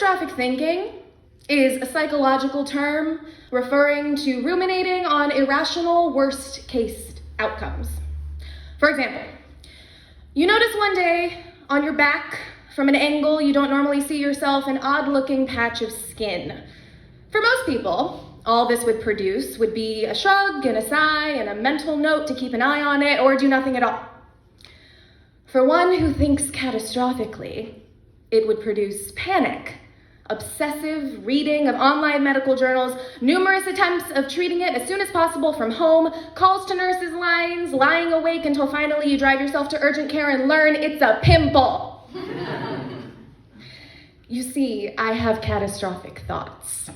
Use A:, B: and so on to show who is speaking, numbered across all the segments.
A: Catastrophic thinking is a psychological term referring to ruminating on irrational worst-case outcomes. For example, you notice one day on your back, from an angle you don't normally see yourself, an odd-looking patch of skin. For most people, all this would produce would be a shrug and a sigh and a mental note to keep an eye on it or do nothing at all. For one who thinks catastrophically, it would produce panic, obsessive reading of online medical journals, numerous attempts of treating it as soon as possible from home, calls to nurses' lines, lying awake until finally you drive yourself to urgent care and learn it's a pimple. You see, I have catastrophic thoughts.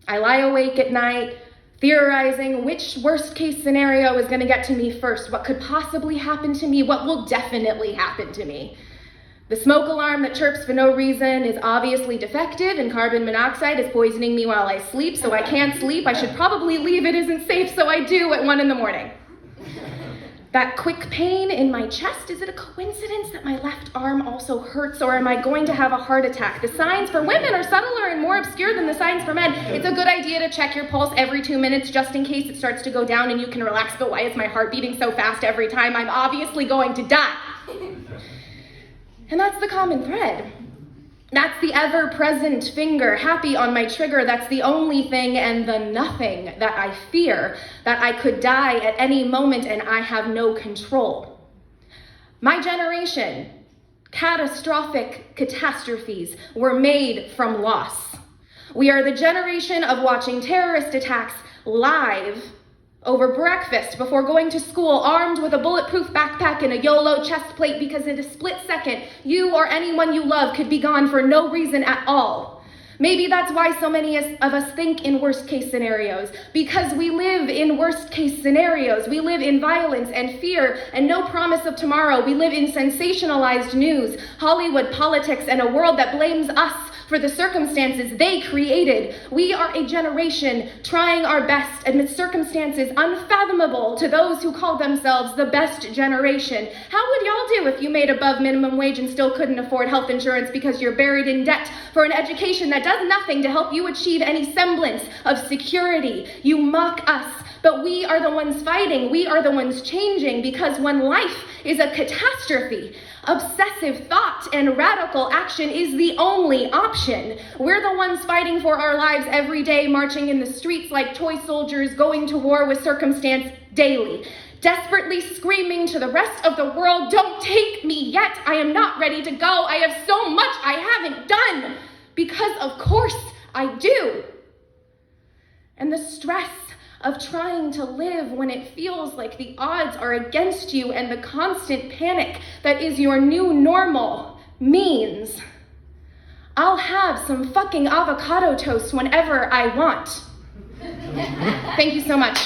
A: I lie awake at night, theorizing which worst-case scenario is going to get to me first, what could possibly happen to me, what will definitely happen to me. The smoke alarm that chirps for no reason is obviously defective, and carbon monoxide is poisoning me while I sleep, so I can't sleep. I should probably leave, it isn't safe, so I do at 1 a.m. That quick pain in my chest, is it a coincidence that my left arm also hurts, or am I going to have a heart attack? The signs for women are subtler and more obscure than the signs for men. It's a good idea to check your pulse every 2 minutes just in case it starts to go down and you can relax, but why is my heart beating so fast every time? I'm obviously going to die. And that's the common thread. That's the ever-present finger happy on my trigger. That's the only thing and the nothing that I fear, that I could die at any moment and I have no control. My generation, catastrophic catastrophes were made from loss. We are the generation of watching terrorist attacks live over breakfast before going to school, armed with a bulletproof backpack and a YOLO chest plate, because in a split second, you or anyone you love could be gone for no reason at all. Maybe that's why so many of us think in worst-case scenarios, because we live in worst-case scenarios. We live in violence and fear and no promise of tomorrow. We live in sensationalized news, Hollywood politics, and a world that blames us for the circumstances they created. We are a generation trying our best amidst circumstances unfathomable to those who call themselves the best generation. How would y'all do if you made above minimum wage and still couldn't afford health insurance because you're buried in debt for an education that does nothing to help you achieve any semblance of security? You mock us, but we are the ones fighting. We are the ones changing, because when life is a catastrophe, obsessive thought and radical action is the only option. We're the ones fighting for our lives every day, marching in the streets like toy soldiers, going to war with circumstance daily, desperately screaming to the rest of the world, don't take me yet, I am not ready to go, I have so much I haven't done, because of course I do. And the stress of trying to live when it feels like the odds are against you, and the constant panic that is your new normal means I'll have some fucking avocado toast whenever I want. Thank you so much.